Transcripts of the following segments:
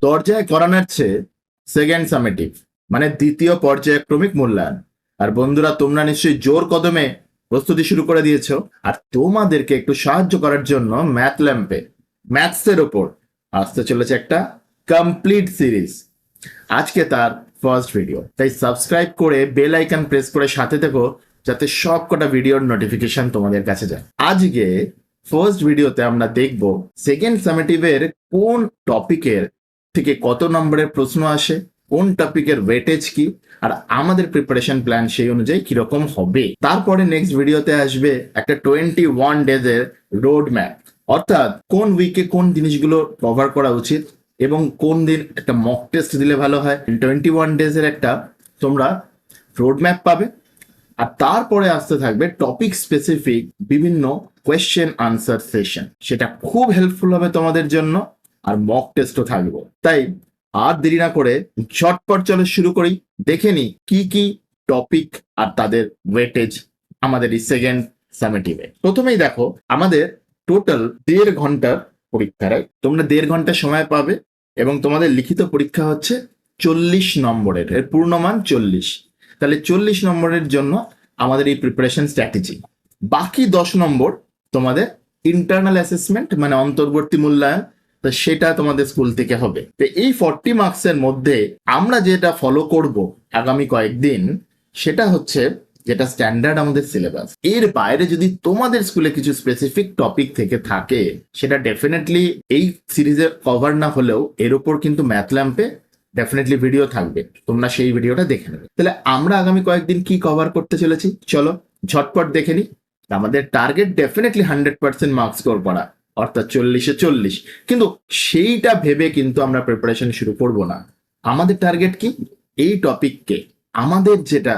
দরজায় করানোর চেয়ে সেকেন্ড সামেটিভ মানে দ্বিতীয় পর্যায়ক্রমিক মূল্যায়ন। আর বন্ধুরা, তোমরা নিশ্চয়ই জোর কদমে প্রস্তুতি শুরু করে দিয়েছো। আর তোমাদেরকে একটু সাহায্য করার জন্য ম্যাথ ল্যাম্পে ম্যাথসের ওপর আসতে চলেছে একটা কমপ্লিট সিরিজ। আজকে তার ফার্স্ট ভিডিও, তাই সাবস্ক্রাইব করে বেল আইকন প্রেস করে সাথে থেকো, যাতে সব কটা ভিডিওর নোটিফিকেশন তোমাদের কাছে যায়। আজকে ফার্স্ট ভিডিওতে আমরা দেখব সেকেন্ড সামেটিভের কোন টপিকের থেকে কত নম্বরের প্রশ্ন আসে, কোন টপিকের ওয়েটেজ কি, আর আমাদের প্রিপারেশন প্ল্যান সেই অনুযায়ী কিরকম হবে। তারপরে নেক্সট ভিডিওতে আসবে একটা 21 ডেজের রোড ম্যাপ, অর্থাৎ কোন উইকে কোন জিনিসগুলো কভার করা উচিত এবং কোন দিন একটা মক টেস্ট দিলে ভালো হয়। 21 ডেজের একটা তোমরা রোড ম্যাপ পাবে। আর তারপরে আসতে থাকবে টপিক স্পেসিফিক বিভিন্ন কোয়েশ্চেন আনসার সেশন, সেটা খুব হেল্পফুল হবে তোমাদের জন্য। আর মক টেস্টও থাকবে। তাই আর দেরি না করে ঝটপট চলে শুরু করি, দেখে নি কি কি টপিক আর তাদের ওয়েটেজ আমাদের এই সেকেন্ড সামেটিভে। প্রথমেই দেখো, আমাদের টোটাল 1.5 ঘন্টার পরীক্ষা। তোমরা 1.5 ঘন্টা সময় পাবে এবং তোমাদের লিখিত পরীক্ষা হচ্ছে 40 নম্বরের, এর পূর্ণমান 40। তাহলে 40 নম্বরের জন্য আমাদের এই প্রিপারেশন স্ট্র্যাটেজি। বাকি 10 নম্বর তোমাদের ইন্টারনাল অ্যাসেসমেন্ট মানে অন্তর্বর্তী মূল্যায়ন, তো সেটা তোমাদের স্কুল থেকে হবে। তো এই 40 মার্কসের মধ্যে আমরা যেটা ফলো করব আগামী কয়েকদিন, সেটা হচ্ছে যেটা স্ট্যান্ডার্ড আমাদের সিলেবাস। এর বাইরে যদি তোমাদের স্কুলে কিছু স্পেসিফিক টপিক থেকে থাকে, সেটা ডেফিনেটলি এই সিরিজে কভার না হলেও এর উপর কিন্তু ম্যাথ ল্যাম্পে ডেফিনেটলি ভিডিও থাকবে, তোমরা সেই ভিডিওটা দেখে নেবে। তাহলে আমরা আগামী কয়েকদিন কি কভার করতে চলেছি, চলো ঝটপট দেখে নিই। আমাদের টার্গেট ডেফিনেটলি 100% মার্কস স্কোর করা, অর্থাৎ 40-এ 40। কিন্তু সেইটা ভেবে কিন্তু আমরা প্রিপারেশন শুরু করব না। আমাদের টার্গেট কি, এই টপিককে আমাদের যেটা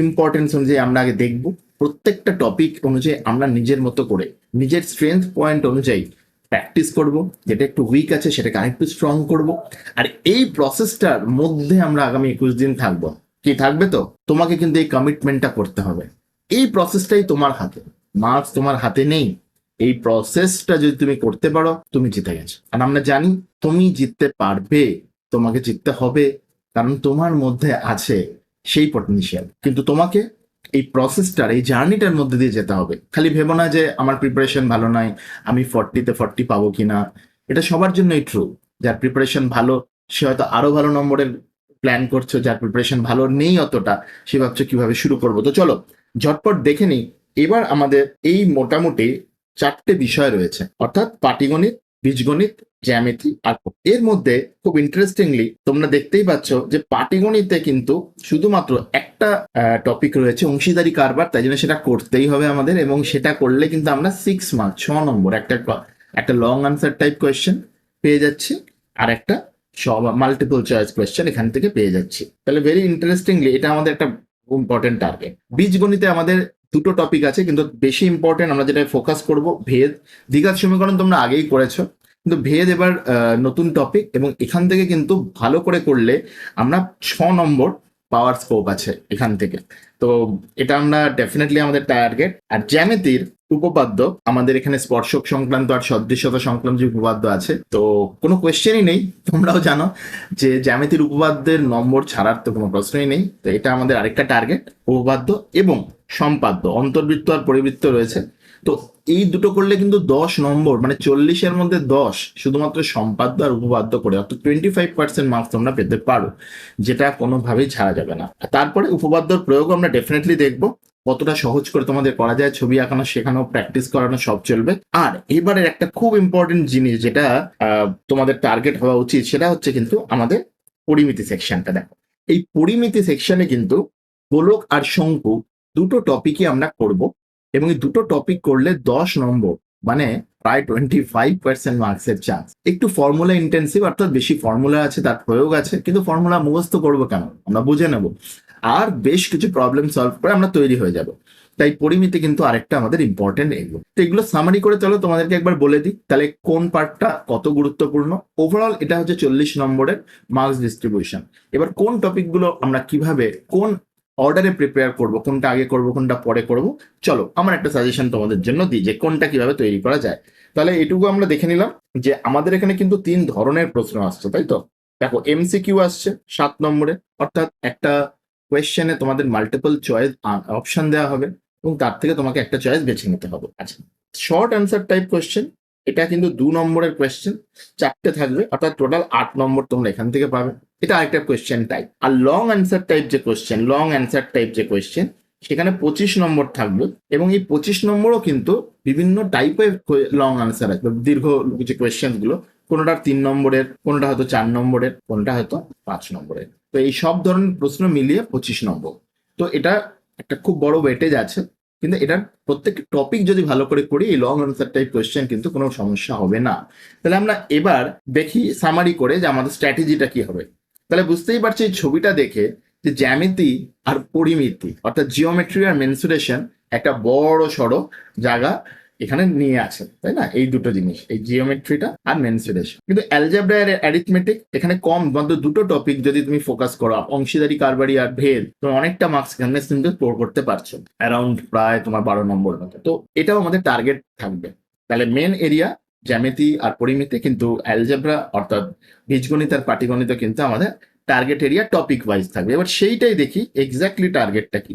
ইম্পর্টেন্স অনুযায়ী আমরা আগে দেখব, প্রত্যেকটা টপিক অনুযায়ী আমরা নিজের মতো করে নিজের স্ট্রেংথ পয়েন্ট অনুযায়ী প্র্যাকটিস করব, যেটা একটু উইক আছে সেটাকে আরেকটু স্ট্রং করব। আর এই প্রসেসটার মধ্যে আমরা আগামী 21 দিন থাকবো। কি থাকবে, তো তোমাকে কিন্তু এই কমিটমেন্টটা করতে হবে। এই প্রসেসটাই তোমার হাতে, মার্কস তোমার হাতে নেই। এই প্রসেসটা যদি তুমি করতে পারো, তুমি জিতে গেছো। আর আমরা জানি তুমি জিততে পারবে, তোমাকে জিততে হবে, কারণ তোমার মধ্যে আছে সেই পটেনশিয়াল। কিন্তু তোমাকে এই প্রসেসটার, এই জার্নিটার মধ্যে দিয়ে যেতে হবে। খালি ভেবো না যে আমার প্রিপারেশন ভালো নয়, আমি 40-তে 40 পাবো কিনা। এটা সবার জন্যই ট্রু। যার প্রিপারেশন ভালো সে হয়তো আরো ভালো নম্বরের প্ল্যান করছো, যার প্রিপারেশন ভালো নেই অতটা, সে ভাবছো কিভাবে শুরু করবো। তো চলো ঝটপট দেখে নিই। এবার আমাদের এই মোটামুটি 4টে বিষয় রয়েছে, অর্থাৎ পাটিগণিত, বীজগণিত, জ্যামিতি আর এর মধ্যে খুব ইন্টারেস্টিংলি তোমরা দেখতেই পাচ্ছ যে পাটিগণিতে কিন্তু শুধুমাত্র একটা টপিক রয়েছে, অংশীদারি কারবার। তাই জন্য সেটা করতেই হবে আমাদের, এবং সেটা করলে কিন্তু আমরা 6 মার্ক 6 নম্বর একটা লং আনসার টাইপ কোয়েশ্চেন পেয়ে যাচ্ছি, আর একটা মাল্টিপল চয়েস কোয়েশ্চেন এখান থেকে পেয়ে যাচ্ছি। তাহলে ভেরি ইন্টারেস্টিংলি এটা আমাদের একটা ইম্পর্টেন্ট টার্গেট। বীজগণিতে আমাদের 2টো টপিক আছে, কিন্তু বেশি ইম্পর্টেন্ট আমরা যেটা ফোকাস করব ভেদ। দ্বিঘাত সমীকরণ তোমরা আগেই করেছো, কিন্তু ভেদ এবার নতুন টপিক, এবং এখান থেকে কিন্তু ভালো করে করলে আমরা 6 নম্বর পাওয়ার স্কোপ আছে এখান থেকে। তো এটা আমরা ডেফিনেটলি আমাদের টার্গেট। আর জ্যামিতির উপপাদ্য আমাদের এখানে স্পর্শক সংক্রান্ত আর সদৃশ্যতা সংক্রান্ত যে উপপাদ্য আছে, তো কোনো কোয়েশ্চেনই নেই। তোমরাও জানো যে জ্যামিতির উপপাদ্যের নম্বর ছাড়ার তো কোনো প্রশ্নই নেই। তো এটা আমাদের আরেকটা টার্গেট, উপপাদ্য এবং সম্পাদ্য, অন্তর্বৃত্ত আর পরিবৃত্ত রয়েছে। তো এই দুটো করলে কিন্তু 10 নম্বর মানে 40-এর মধ্যে 10 শুধুমাত্র সম্পাদ্য আর উপপাদ্য করে, অর্থাৎ 25% মার্কস তোমরা পেতে পারো, যেটা কোনোভাবেই ছাড়া যাবে না। তারপরে উপপাদ্যর প্রয়োগ আমরা ডেফিনেটলি দেখবো কতটা সহজ করে তোমাদের করা যায়, ছবি আঁকানো শেখানো, প্র্যাকটিস করানো সব চলবে। আর এবারের একটা খুব ইম্পর্টেন্ট জিনিস যেটা তোমাদের টার্গেট হওয়া উচিত, সেটা হচ্ছে কিন্তু আমাদের পরিমিতি সেকশনটা। দেখো, এই পরিমিতি সেকশনে কিন্তু গোলক আর শঙ্কু দুটো টপিকই আমরা করব, এবং এই দুটো টপিক করলে 10 নম্বর মানে প্রায় 25% মার্কসের চান্স। একটু ফর্মুলা ইন্টেন্সিভ, অর্থাৎ বেশি ফর্মুলা আছে, তার প্রয়োগ আছে, কিন্তু ফর্মুলা মুখস্থ করবো কেন, আমরা বুঝে নেব আর বেশ কিছু প্রবলেম সলভ করে আমরা তৈরি হয়ে যাব। তাই পরিমিতি কিন্তু আরেকটা আমাদের ইম্পর্টেন্ট এগুলো। তো এগুলো সামারি করে চলো তোমাদেরকে একবার বলে দিই, তাহলে কোন পার্টটা কত গুরুত্বপূর্ণ। ওভারঅল এটা হচ্ছে 40 নম্বরের মার্কস ডিস্ট্রিবিউশন। এবার কোন টপিকগুলো আমরা কিভাবে কোন অর্ডারে প্রিপেয়ার করব, কোনটা আগে করব কোনটা পরে করব, চলো আমার একটা সাজেশন তোমাদের জন্য দিই যে কোনটা কিভাবে তৈরি করা যায়। তাহলে এটুকু আমরা দেখে নিলাম যে আমাদের এখানে কিন্তু 3 ধরনের প্রশ্ন আসছে, তাই তো? দেখো, এমসিকিউ আসছে 7 নম্বরে, অর্থাৎ একটা কোয়েশ্চেনে তোমাদের মাল্টিপল চয়েস অপশন দেওয়া হবে এবং তার থেকে তোমাকে একটা চয়েস বেছে নিতে হবে। আচ্ছা, শর্ট অ্যান্সার টাইপ কোয়েশ্চেন, এটা কিন্তু 2 নম্বরের কোয়েশ্চেন, 4টে থাকবে, অর্থাৎ টোটাল 8 নম্বর তোমরা এখান থেকে পাবে। এটা আরেকটা কোয়েশ্চেন টাইপ। আর লং অ্যান্সার টাইপ যে কোয়েশ্চেন, সেখানে 25 নম্বর থাকবে এবং এই 25 নম্বরও কিন্তু বিভিন্ন টাইপের লং আনসার আসবে, দীর্ঘ যে কোয়েশ্চেন গুলো, কোনোটা 3 নম্বরের, কোনোটা হয়তো 4 নম্বরের, কোনোটা হয়তো 5 নম্বরের। তো এই সব ধরনের প্রশ্ন মিলিয়ে 25 নম্বর। তো এটা একটা খুব বড় ওয়েটেজ আছে, কিন্তু এটার প্রত্যেকটা টপিক যদি ভালো করে করি, এই লং আনসার টাইপ কোয়েশ্চেন কিন্তু কোনো সমস্যা হবে না। তাহলে আমরা এবার দেখি সামারি করে যে আমাদের স্ট্র্যাটেজিটা কি হবে। তাহলে বুঝতেই পারছি এই ছবিটা দেখে যে জ্যামিতি আর পরিমিতি, অর্থাৎ জিওমেট্রি আর মেনসুরেশন একটা বড় সড়ো জায়গা এখানে নিয়ে আছে, তাই না? এই দুটো জিনিস, এই জিওমেট্রিটা আর মেনসুরেশন। কিন্তু অ্যালজেব্রা আর অ্যারিথমেটিক এখানে কম, মাত্র দুটো টপিক যদি তুমি ফোকাস করো, অংশীদারি, কারবারি আর ভেদ, তুমি অনেকটা মার্কস এখানে কিন্তু স্কোর করতে পারছো, অ্যারাউন্ড প্রায় তোমার 12 নম্বর মতো। তো এটাও আমাদের টার্গেট থাকবে। তাহলে মেন এরিয়া জ্যামিতি আর পরিমিতি, কিন্তু অ্যালজেব্রা অর্থাৎ বীজগণিত আর পাটিগণিত কিন্তু আমাদের টার্গেট এরিয়া টপিক ওয়াইজ থাকবে। এবার সেইটাই দেখি এক্স্যাক্টলি টার্গেটটা কি।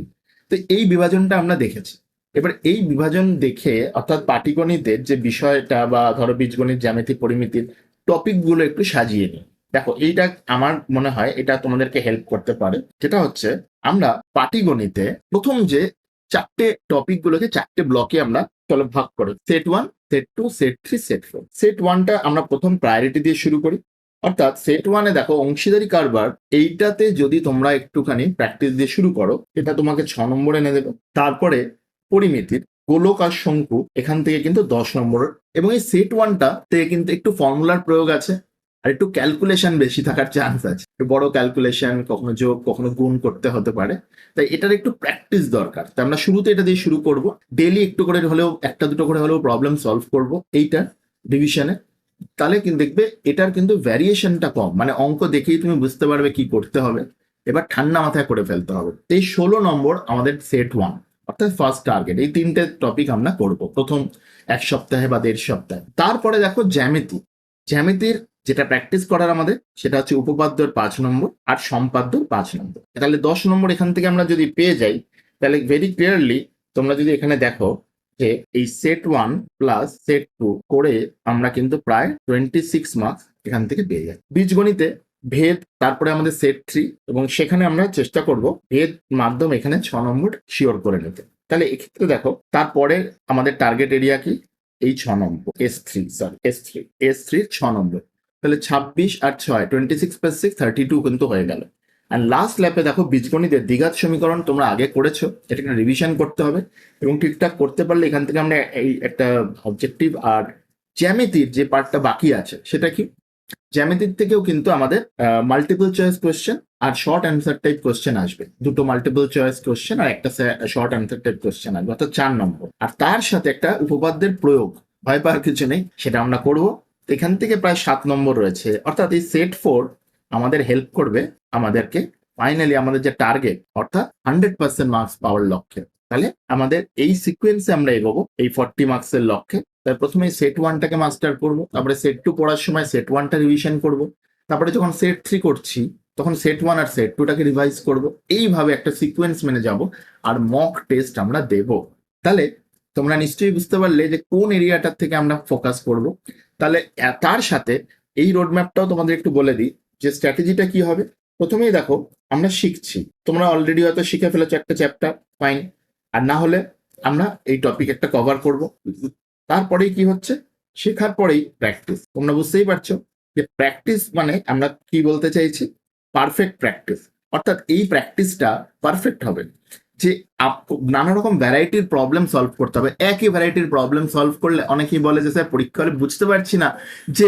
তো এই বিভাজনটা আমরা দেখেছি। এবার এই বিভাজন দেখে, অর্থাৎ পাটিগণিতের যে বিষয়টা বা ধরো বীজগণিত, জ্যামিতি, পরিমিতির টপিকগুলো একটু সাজিয়ে নিই। দেখো, এইটা আমার মনে হয় এটা তোমাদেরকে হেল্প করতে পারে। যেটা হচ্ছে, আমরা পাটিগণিতে প্রথম যে 4টে টপিকগুলোকে 4টে ব্লকে আমরা চলো ভাগ করি, set 1, set 2, set 3, set 4। Set 1টা আমরা প্রথম প্রায়োরিটি দিয়ে শুরু করি। অর্থাৎ সেট 1-এ দেখো, অংশীদারি কারবার, এইটাতে যদি তোমরা একটুখানি প্র্যাকটিস দিয়ে শুরু করো, এটা তোমাকে 6 নম্বর এনে দেবে। তারপরে পরিমিতির গোলক আর শঙ্কু, এখান থেকে কিন্তু 10 নম্বরের। এবং এই সেট 1টা থেকে কিন্তু একটু ফর্মুলার প্রয়োগ আছে আর একটু ক্যালকুলেশন বেশি থাকার চান্স আছে, একটু বড় ক্যালকুলেশন, কখনো যোগ কখনো গুণ করতে হতে পারে। তাই এটার একটু প্র্যাকটিস দরকার। তাই আমরা শুরুতে এটা দিয়ে শুরু করব, ডেলি একটু করে হলেও, একটা দুটো করে হলেও প্রবলেম সলভ করব এইটার ডিভিশনে। তাহলে কিন্তু দেখবে এটার কিন্তু ভ্যারিয়েশনটা কম, মানে অঙ্ক দেখেই তুমি বুঝতে পারবে কি করতে হবে। এবার ঠান্ডা মাথায় করে ফেলতে হবে। এই 16 নম্বর আমাদের সেট 1, অর্থাৎ ফার্স্ট টার্গেট। এই 3টে টপিক আমরা করব প্রথম 1 সপ্তাহে বা 1.5 সপ্তাহে। তারপরে দেখো জ্যামিতির যেটা প্র্যাকটিস করার আমাদের, সেটা হচ্ছে উপপাদ্যর 5 নম্বর আর সম্পাদ্যর 5 নম্বর। তাহলে 10 নম্বর এখান থেকে আমরা যদি পেয়ে যাই, তাহলে ভেরি ক্লিয়ারলি তোমরা যদি এখানে দেখো যে এই সেট 1 প্লাস সেট 2 করে আমরা কিন্তু প্রায় 26 মার্কস এখান থেকে পেয়ে যাই। বীজগণিতে ভেদ, তারপরে আমাদের সেট 3, এবং সেখানে আমরা চেষ্টা করব ভেদ মাধ্যম এখানে 6 নম্বর শিওর করে নিতে। তাহলে এক্ষেত্রে দেখো, তারপরে আমাদের টার্গেট এরিয়া কি, এই 6 নম্বর, S3 6 নম্বর। তাহলে 26 আর 6, 26 + 6 32 কিন্তু হয়ে গেল। আর লাস্ট ল্যাপে দেখো, বীজগণিতের দ্বিঘাত সমীকরণ তোমরা আগে করেছো, এটাকে রিভিশন করতে হবে এবং ঠিকঠাক করতে পারলে এখান থেকে আমরা এই একটা অবজেক্টিভ। আর জ্যামিতির যে পার্টটা বাকি আছে, সেটা কি, জ্যামিতির থেকেও কিন্তু আমাদের মাল্টিপল চয়েস কোয়েশ্চেন আর শর্ট অ্যান্সার টাইপ কোয়েশ্চেন আসবে। দুটো মাল্টিপল চয়েস কোয়েশ্চেন আর একটা শর্ট অ্যান্সার টাইপ কোয়েশ্চেন আসবে, অর্থাৎ 4 নম্বর। আর তার সাথে একটা উপপাদ্যের প্রয়োগ, ভয় পাওয়ার কিছু নেই, সেটা আমরা করব। এখান থেকে প্রায় 7 নম্বর রয়েছে, অর্থাৎ এই সেট 4 আমাদের হেল্প করবে আমাদেরকে ফাইনালি আমাদের যে টার্গেট, অর্থাৎ 100% মার্কস পাওয়ার লক্ষ্যে। তাহলে আমাদের এই সিকোয়েন্সে আমরা এগোবো এই 40 মার্কসের লক্ষ্যে। তাই প্রথমে সেট 1টাকে মাস্টার করবো, তারপরে সেট 2 পড়ার সময় সেট 1টা রিভিশন করব, তারপরে যখন সেট 3 করছি তখন সেট 1 আর সেট 2টাকে রিভাইজ করব। এইভাবে একটা সিকোয়েন্স মেনে যাব আর মক টেস্ট আমরা দেব। তাহলে তোমরা নিশ্চয়ই বুঝতে পারলে যে কোন এরিয়াটার থেকে আমরা ফোকাস করব। তাহলে তার সাথে এই রোডম্যাপটাও তোমাদের একটু বলে দিই যে স্ট্র্যাটেজিটা কি হবে। প্রথমেই দেখো, আমরা শিখছি, তোমরা অলরেডি হয়তো শিখে ফেলেছো একটা চ্যাপ্টার, ফাইন। আর না হলে আমরা এই টপিক একটা কভার করব। তারপরেই কি হচ্ছে, শেখার পরেই প্র্যাকটিস। তোমরা বুঝতেই পারছো যে প্র্যাকটিস মানে আমরা কি বলতে চাইছি, পারফেক্ট প্র্যাকটিস। অর্থাৎ এই প্র্যাকটিসটা পারফেক্ট হবে যে নানা রকম ভ্যারাইটির প্রবলেম সলভ করতে হবে। একই ভ্যারাইটির প্রবলেম সলভ করলে অনেকেই বলে যে স্যার পরীক্ষা হলে বুঝতে পারছি না যে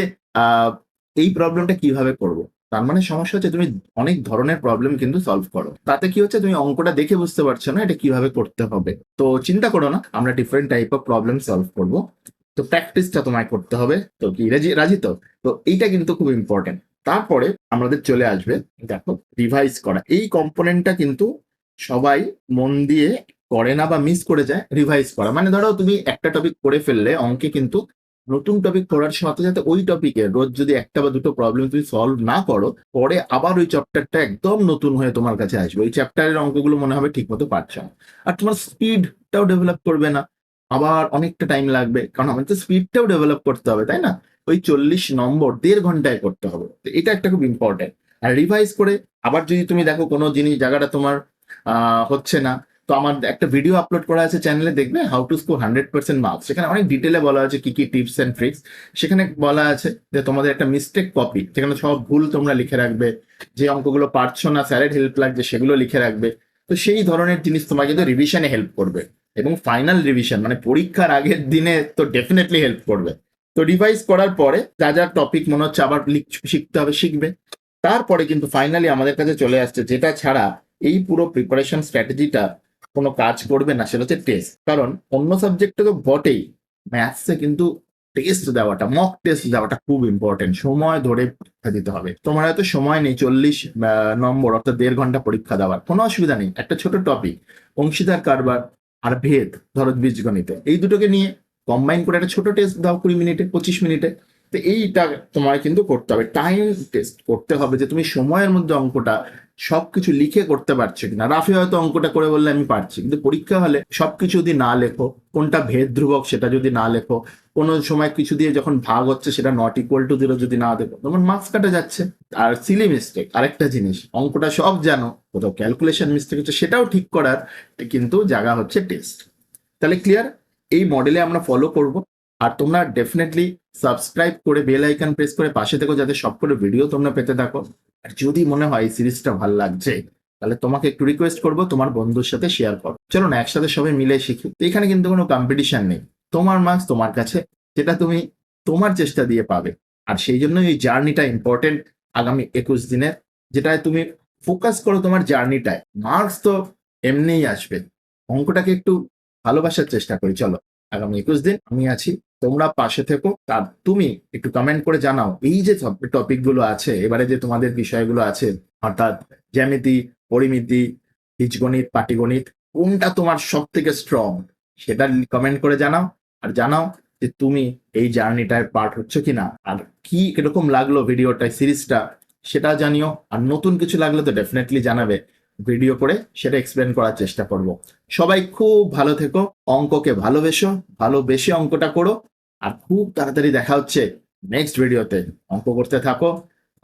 এই প্রবলেমটা কিভাবে করব। তার মানে সমস্যা হচ্ছে তুমি অনেক ধরনের প্রবলেম কিন্তু সলভ করো, তাতে কি হচ্ছে, তুমি অঙ্কটা দেখে বুঝতে পারছো না এটা কিভাবে করতে হবে। তো চিন্তা করো না, আমরা different type of problem solve করব। তো প্র্যাকটিসটা তোমায় করতে হবে। তো কি রাজি তো? তো এইটা কিন্তু খুব ইম্পর্টেন্ট। তারপরে আমাদের চলে আসবে দেখো রিভাইজ করা। এই কম্পোনেন্টটা কিন্তু সবাই মন দিয়ে করে না বা মিস করে যায়। রিভাইজ করা মানে ধরো তুমি একটা টপিক করে ফেললে অঙ্কে, কিন্তু নতুন টপিক পড়ার সাথে সাথে ওই টপিকে রোজ যদি একটা বা দুটো প্রবলেম তুমি সলভ না করো, পরে আবার ওই চ্যাপ্টারটা একদম নতুন হয়ে তোমার কাছে আসবে, ওই চ্যাপ্টারের অঙ্কগুলো মনে হবে ঠিক মতো পারছো না, আর তোমার স্পিডটাও ডেভেলপ করবে না, আবার অনেকটা টাইম লাগবে, কারণ আমাদের স্পিডটাও ডেভেলপ করতে হবে, তাই না? ওই 40 নম্বর 1.5 ঘন্টায় করতে হবে, তো এটা একটা খুব ইম্পর্টেন্ট। আর রিভাইজ করে আবার যদি তুমি দেখো কোনো জিনিস জায়গাটা তোমার হচ্ছে না, তো আমার একটা ভিডিও আপলোড করা আছে চ্যানেলে, দেখবে হাউ টু স্কোর 100% মার্কস। সেখানে অনেক ডিটেলে বলা আছে কি কি টিপস এন্ড ট্রিক্স। সেখানে বলা আছে যে তোমাদের একটা মিস্টেক কপি, যেখানে সব ভুল তোমরা লিখে রাখবে, যে অঙ্কগুলো পারছো না, স্যারের হেল্প লাগছে, সেগুলো লিখে রাখবে। তো সেই ধরনের জিনিস তোমাকে কিন্তু রিভিশনে হেল্প করবে, এবং ফাইনাল রিভিশন মানে পরীক্ষার আগের দিনে তো ডেফিনেটলি হেল্প করবে। তো রিভাইজ করার পরে যা যা টপিক মনে হচ্ছে আবার শিখতে হবে, শিখবে। তারপরে কিন্তু ফাইনালি আমাদের কাছে চলে আসছে যেটা ছাড়া এই পুরো প্রিপারেশন স্ট্র্যাটেজিটা কোনো কাজ করবে না, সেটা হচ্ছে টেস্ট। কারণ অন্য সাবজেক্টে তো বটেই, ম্যাথসে কিন্তু টেস্ট দেওয়াটা, মক টেস্ট দেওয়াটা খুব ইম্পর্টেন্ট। সময় ধরে পরীক্ষা দিতে হবে। তোমার হয়তো সময় নেই 40 নম্বর অর্থাৎ 1.5 ঘন্টা পরীক্ষা দেওয়ার, কোনো অসুবিধা নেই। একটা ছোট টপিক, অংশীদার কারবার আর ভেদ, ধরো বীজগণিতে, এই দুটোকে নিয়ে কম্বাইন করে একটা ছোট টেস্ট দাও 20 মিনিটে 25 মিনিটে। তো এইটা তোমার কিন্তু করতে হবে, টাইম টেস্ট করতে হবে, যে তুমি সময়ের মধ্যে অঙ্কটা সবকিছু লিখে করতে পারছো কিনা। রাফে হয়তো অঙ্কটা করে বললে আমি পারছি, কিন্তু পরীক্ষা হলে সবকিছু যদি না লেখো, কোনটা ভেদ ধ্রুবক সেটা যদি না লেখো, কোনো সময় কিছু দিয়ে যখন ভাগ হচ্ছে সেটা নট ইকুয়াল টু 0 যদি না দেখো, তোমার মার্কস কাটা যাচ্ছে। আর সিলি মিস্টেক আরেকটা জিনিস, অঙ্কটা সব জানো, কোথাও ক্যালকুলেশন মিস্টেক হচ্ছে, সেটাও ঠিক করার কিন্তু জায়গা হচ্ছে টেস্ট। তাহলে ক্লিয়ার? এই মডেলে আমরা ফলো করব। আর তোমরা ডেফিনেটলি সাবস্ক্রাইব করে বেল আইকন প্রেস করে পাশে থেকো, যাতে সবকটা ভিডিও তোমরা পেতে থাকো। আর যদি মনে হয় এই সিরিজটা ভালো লাগছে, তাহলে তোমাকে একটু রিকোয়েস্ট করবো তোমার বন্ধুর সাথে শেয়ার করো। চলো না একসাথে সবাই মিলে শিখি। তো এখানে কিন্তু কোনো কম্পিটিশন নেই, তোমার মার্কস তোমার কাছে, যেটা তুমি তোমার চেষ্টা দিয়ে পাবে। আর সেই জন্য এই জার্নিটা ইম্পর্টেন্ট আগামী 21 দিনের, যেটায় তুমি ফোকাস করো তোমার জার্নিটায়। মার্কস তো এমনিই আসবে, অঙ্কটাকে একটু ভালোবাসার চেষ্টা করি। চলো আগামী 21 দিন আমি আছি, তোমরা পাশে থেকো। তার তুমি একটু কমেন্ট করে জানাও এই যে টপিক গুলো আছে, এবারে যে তোমাদের বিষয়গুলো আছে, অর্থাৎ জ্যামিতি, পরিমিতি, বীজগণিত, পাটিগণিত, কোনটা তোমার সব থেকে স্ট্রং, সেটা কমেন্ট করে জানাও। আর জানাও যে তুমি এই জার্নিটায় পার্ট হচ্ছে কিনা, আর কি কিরকম লাগলো ভিডিওটা, সিরিজটা, সেটা জানিও। আর নতুন কিছু লাগলে তো ডেফিনেটলি জানাবে, ভিডিও করে সেটা এক্সপ্লেন করার চেষ্টা করব। সবাই খুব ভালো থেকো, অঙ্ককে ভালোবেসো, ভালোবেসে অঙ্কটা করো। আর খুব তাড়াতাড়ি দেখা হচ্ছে নেক্সট ভিডিওতে। অঙ্ক করতে থাকো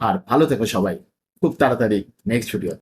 আর ভালো থেকো সবাই, খুব তাড়াতাড়ি নেক্সট ভিডিও।